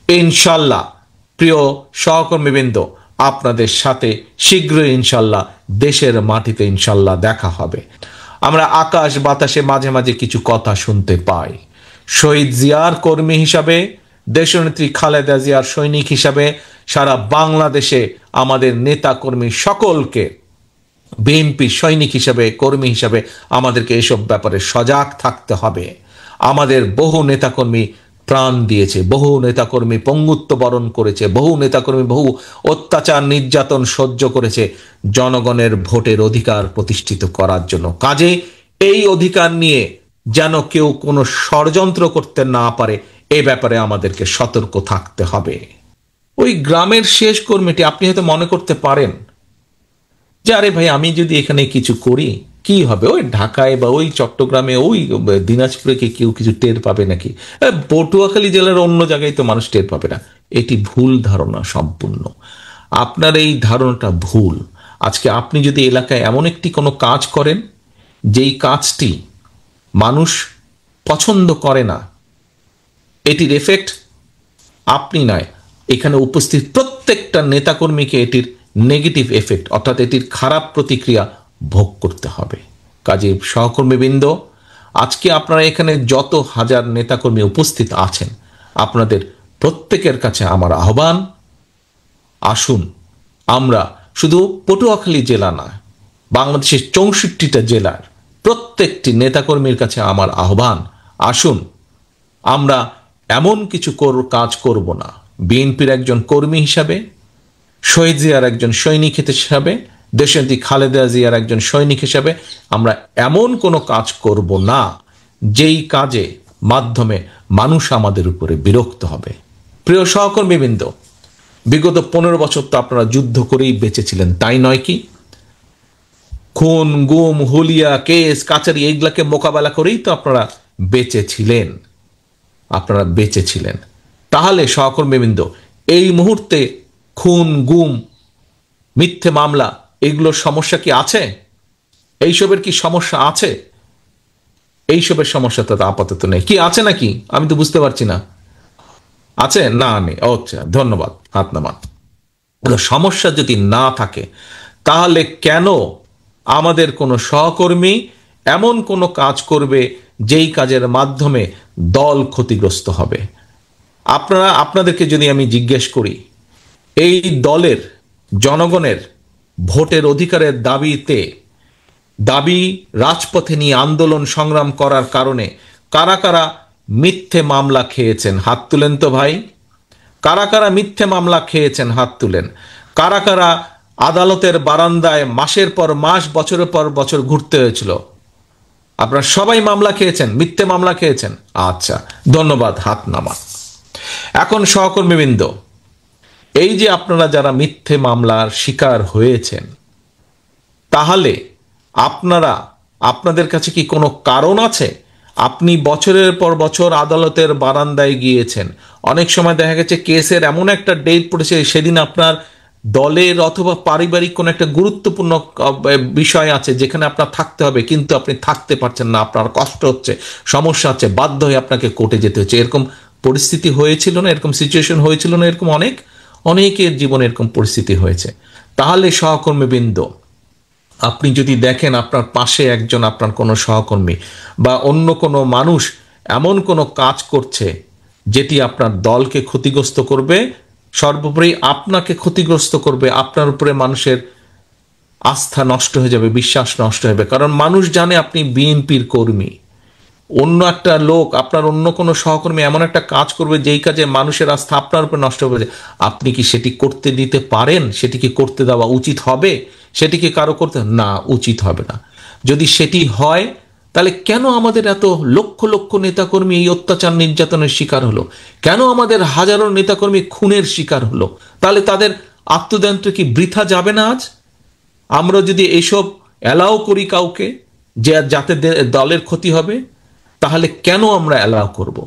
ইনশাল্লাহ প্রিয় সহকর্মীবৃন্দ, আপনাদের সাথে শীঘ্রই ইনশাল্লাহ দেশের মাটিতে ইনশাল্লাহ দেখা হবে। আমরা আকাশ বাতাসে মাঝে মাঝে কিছু কথা শুনতে পাই। শহীদ জিয়ার কর্মী হিসাবে, দেশনেত্রী খালেদা জিয়ার সৈনিক হিসাবে সারা বাংলাদেশে আমাদের নেতা কর্মী সকলকে, বিএনপি সৈনিক হিসাবে, কর্মী হিসাবে আমাদেরকে এসব ব্যাপারে সজাগ থাকতে হবে। আমাদের বহু নেতাকর্মী প্রাণ দিয়েছে, বহু নেতাকর্মী পঙ্গুত্ব বরণ করেছে, বহু নেতাকর্মী বহু অত্যাচার নির্যাতন সহ্য করেছে জনগণের ভোটের অধিকার প্রতিষ্ঠিত করার জন্য। কাজে এই অধিকার নিয়ে যেন কেউ কোনো ষড়যন্ত্র করতে না পারে, এ ব্যাপারে আমাদেরকে সতর্ক থাকতে হবে। ওই গ্রামের শেষ কর্মীটি, আপনি হয়তো মনে করতে পারেন যে আরে ভাই, আমি যদি এখানে কিছু করি কি হবে, ওই ঢাকায় বা ওই চট্টগ্রামে ওই দিনাজপুরে কি কেউ কিছু টের পাবে নাকি? পটুয়াখালী জেলার অন্য জায়গায় তো মানুষ টের পাবে না। এটি ভুল ধারণা সম্পূর্ণ। আপনার এই ধারণাটা ভুল। আজকে আপনি যদি এলাকায় এমন একটি কোনো কাজ করেন যেই কাজটি মানুষ পছন্দ করে না, এটির এফেক্ট আপনি নয়, এখানে উপস্থিত প্রত্যেকটা নেতাকর্মীকে এটির নেগেটিভ এফেক্ট অর্থাৎ এটির খারাপ প্রতিক্রিয়া ভোগ করতে হবে। কাজে সহকর্মীবৃন্দ, আজকে আপনারা এখানে যত হাজার নেতাকর্মী উপস্থিত আছেন, আপনাদের প্রত্যেকের কাছে আমার আহ্বান, আসুন আমরা শুধু পটুয়াখালী জেলা না, বাংলাদেশের 64টা জেলার প্রত্যেকটি নেতাকর্মীর কাছে আমার আহ্বান, আসুন আমরা এমন কিছু কাজ করব না। বিএনপির একজন কর্মী হিসাবে, শহীদ জিয়ার একজন সৈনিক হিসাবে, দেশনেত্রী খালেদা জিয়ার একজন সৈনিক হিসাবে আমরা এমন কোনো কাজ করব না যেই কাজে মাধ্যমে মানুষ আমাদের উপরে বিরক্ত হবে। প্রিয় সহকর্মীবৃন্দ, বিগত 15 বছর তো আপনারা যুদ্ধ করেই বেঁচেছিলেন, তাই নয় কি? খুন, গুম, হুলিয়া, কেস, কাচারি এইগুলাকে মোকাবেলা করেই তো আপনারা বেঁচেছিলেন। তাহলে সহকর্মীবৃন্দ, এই মুহূর্তে খুন, গুম, মিথ্যে মামলা এগুলোর সমস্যা কি আছে? এইসবের কি সমস্যা আছে? এইসবের সমস্যা তো আপাতত নেই। কি আছে নাকি? আমি তো বুঝতে পারছি না। আছে না? নেই। আচ্ছা, ধন্যবাদ, হাত নামান। সমস্যা যদি না থাকে তাহলে কেন আমাদের কোনো সহকর্মী এমন কোনো কাজ করবে যেই কাজের মাধ্যমে দল ক্ষতিগ্রস্ত হবে? আপনাদেরকে যদি আমি জিজ্ঞেস করি, এই দলের জনগণের ভোটের অধিকারের দাবি রাজপথে নিয়ে আন্দোলন সংগ্রাম করার কারণে কারা কারা মিথ্যে মামলা খেয়েছেন? হাত তুলেন তো ভাই। কারা কারা মিথ্যে মামলা খেয়েছেন? হাত তুলেন। কারা কারা আদালতের বারান্দায় মাসের পর মাস, বছরের পর বছর ঘুরতে হয়েছিল? আপনারা সবাই মামলা খেয়েছেন, মিথ্যে মামলা খেয়েছেন। আচ্ছা, ধন্যবাদ, হাত নামা। এখন সহকর্মীবৃন্দ, এই যে আপনারা যারা মিথ্যে মামলার শিকার হয়েছেন, তাহলে আপনাদের কাছে কি কোনো কারণ আছে? আপনি বছরের পর বছর আদালতের বারান্দায় গিয়েছেন, অনেক সময় দেখা গেছে কেসের এমন একটা ডেট পড়েছে, সেদিন আপনার দলের অথবা পারিবারিক কোনো একটা গুরুত্বপূর্ণ বিষয় আছে যেখানে আপনার থাকতে হবে, কিন্তু আপনি থাকতে পারছেন না, আপনার কষ্ট হচ্ছে, সমস্যা হচ্ছে, বাধ্য হয়ে আপনাকে কোর্টে যেতে হচ্ছে। এরকম পরিস্থিতি হয়েছিল না? এরকম সিচুয়েশন হয়েছিল না? এরকম অনেকের জীবনে এরকম পরিস্থিতি হয়েছে। তাহলে সহকর্মীবৃন্দ, আপনি যদি দেখেন আপনার পাশে একজন আপনার কোনো সহকর্মী বা অন্য কোনো মানুষ এমন কোনো কাজ করছে যেটি আপনার দলকে ক্ষতিগ্রস্ত করবে, সর্বোপরি আপনাকে ক্ষতিগ্রস্ত করবে, আপনার উপরে মানুষের আস্থা নষ্ট হয়ে যাবে, বিশ্বাস নষ্ট হবে। কারণ মানুষ জানে আপনি বিএনপির কর্মী। অন্য একটা লোক, আপনার অন্য কোনো সহকর্মী এমন একটা কাজ করবে যেই কাজে মানুষের আস্থা আপনার উপর নষ্ট হবে, আপনি কি সেটি করতে দিতে পারেন? সেটি কি করতে দেওয়া উচিত হবে? সেটি কি কারো করতে? না, উচিত হবে না। যদি সেটি হয়, তাহলে কেন আমাদের এত লক্ষ লক্ষ নেতাকর্মী এই অত্যাচার নির্যাতনের শিকার হলো? কেন আমাদের হাজারো নেতাকর্মী খুনের শিকার হলো? তাহলে তাদের আত্মদান্ত কি বৃথা যাবে না? আজ আমরা যদি এসব অ্যালাউ করি কাউকে, যে যাতে দলের ক্ষতি হবে, তাহলে কেন আমরা অ্যালাউ করব?